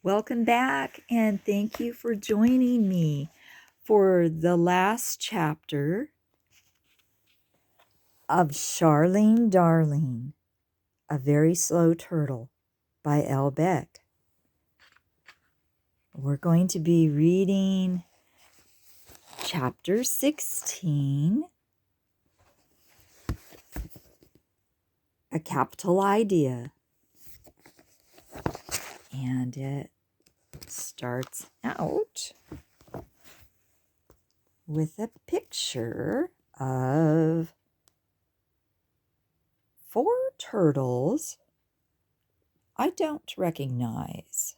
Welcome back, and thank you for joining me for the last chapter of Charlene Darling, A Very Slow Turtle by Beck. We're going to be reading chapter 16, A Capital Idea. And it starts out with a picture of 4 turtles I don't recognize,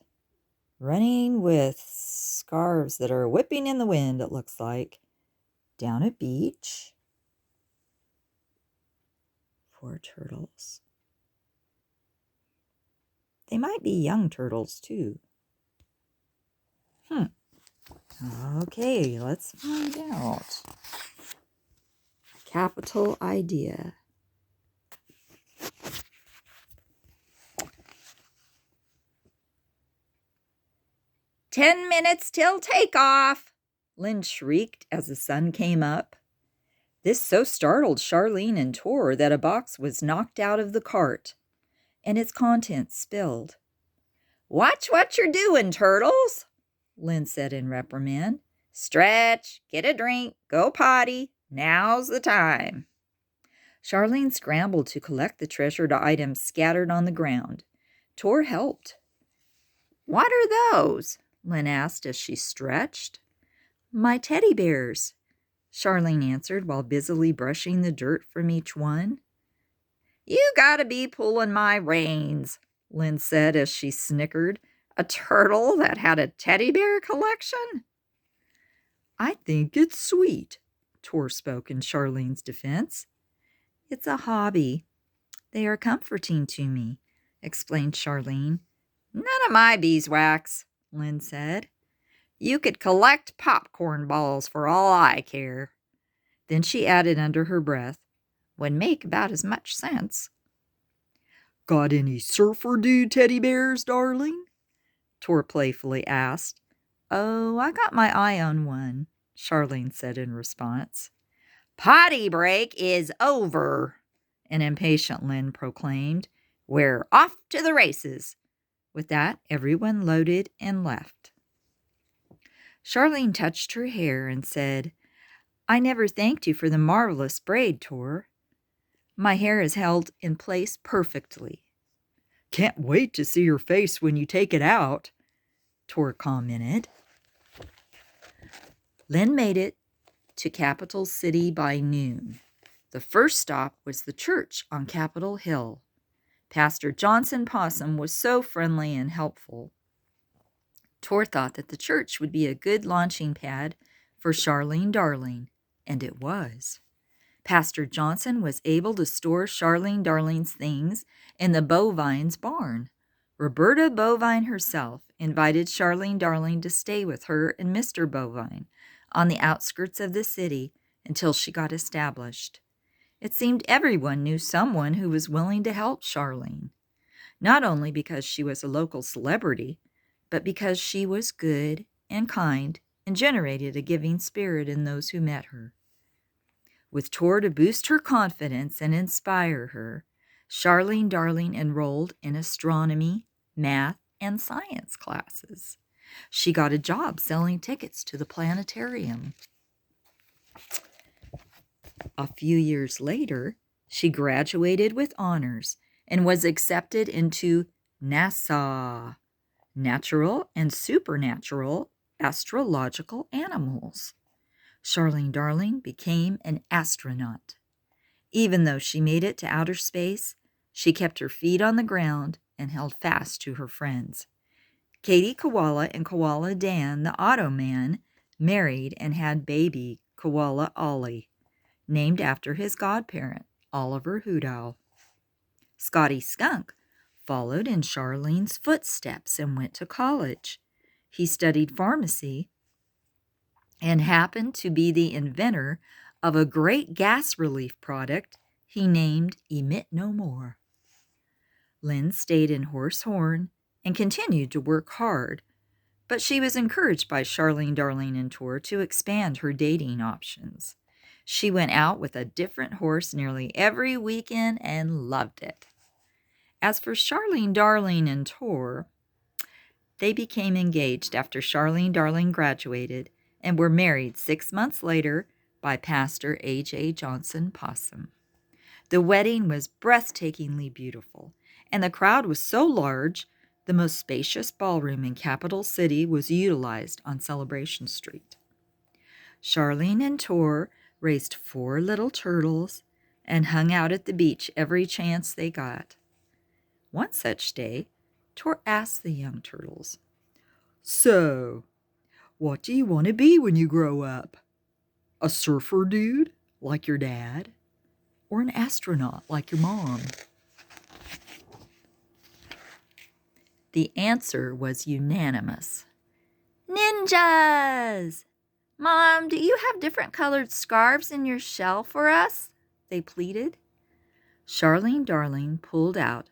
running with scarves that are whipping in the wind, it looks like, down a beach. 4 turtles. They might be young turtles, too. Okay, let's find out. Capital idea. "10 minutes till takeoff!" Lynn shrieked as the sun came up. This so startled Charlene and Tor that a box was knocked out of the cart, and its contents spilled. "Watch what you're doing, turtles," Lynn said in reprimand. "Stretch, get a drink, go potty. Now's the time." Charlene scrambled to collect the treasured items scattered on the ground. Tor helped. "What are those?" Lynn asked as she stretched. "My teddy bears," Charlene answered while busily brushing the dirt from each one. "You gotta be pulling my reins," Lynn said as she snickered. "A turtle that had a teddy bear collection?" "I think it's sweet," Tor spoke in Charlene's defense. "It's a hobby. They are comforting to me," explained Charlene. "None of my beeswax," Lynn said. "You could collect popcorn balls for all I care." Then she added under her breath, "Would make about as much sense." "Got any surfer dude teddy bears, darling?" Tor playfully asked. "Oh, I got my eye on one," Charlene said in response. "Potty break is over," an impatient Lynn proclaimed. "We're off to the races." With that, everyone loaded and left. Charlene touched her hair and said, "I never thanked you for the marvelous braid, Tor. My hair is held in place perfectly." "Can't wait to see your face when you take it out," Tor commented. Lynn made it to Capital City by noon. The first stop was the church on Capitol Hill. Pastor Johnson Possum was so friendly and helpful. Tor thought that the church would be a good launching pad for Charlene Darling, and it was. Pastor Johnson was able to store Charlene Darling's things in the Bovine's barn. Roberta Bovine herself invited Charlene Darling to stay with her and Mr. Bovine on the outskirts of the city until she got established. It seemed everyone knew someone who was willing to help Charlene, not only because she was a local celebrity, but because she was good and kind and generated a giving spirit in those who met her. With Tor to boost her confidence and inspire her, Charlene Darling enrolled in astronomy, math, and science classes. She got a job selling tickets to the planetarium. A few years later, she graduated with honors and was accepted into NASA, Natural and Supernatural Astrological Animals. Charlene Darling became an astronaut. Even though she made it to outer space, she kept her feet on the ground and held fast to her friends. Katie Koala and Koala Dan, the Automan, married and had baby Koala Ollie, named after his godparent, Oliver Hoot Owl. Scotty Skunk followed in Charlene's footsteps and went to college. He studied pharmacy and happened to be the inventor of a great gas relief product he named Emit No More. Lynn stayed in Horsehorn and continued to work hard, but she was encouraged by Charlene, Darlene, and Tor to expand her dating options. She went out with a different horse nearly every weekend and loved it. As for Charlene, Darlene, and Tor, they became engaged after Charlene, Darlene graduated and were married 6 months later by Pastor A.J. Johnson Possum. The wedding was breathtakingly beautiful, and the crowd was so large, the most spacious ballroom in Capital City was utilized on Celebration Street. Charlene and Tor raised 4 little turtles and hung out at the beach every chance they got. One such day, Tor asked the young turtles, "So, what do you want to be when you grow up? A surfer dude, like your dad? Or an astronaut, like your mom?" The answer was unanimous. "Ninjas! Mom, do you have different colored scarves in your shell for us?" they pleaded. Charlene, Darling pulled out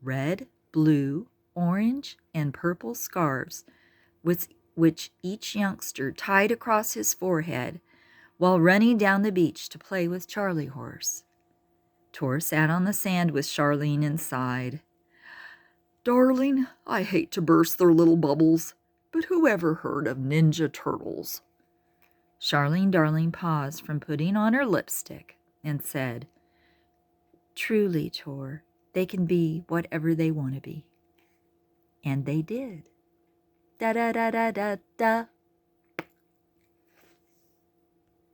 red, blue, orange, and purple scarves, which each youngster tied across his forehead while running down the beach to play with Charlie Horse. Tor sat on the sand with Charlene and sighed. "Darling, I hate to burst their little bubbles, but who ever heard of Ninja Turtles?" Charlene, Darling paused from putting on her lipstick and said, "Truly, Tor, they can be whatever they want to be." And they did. Da da da da da da.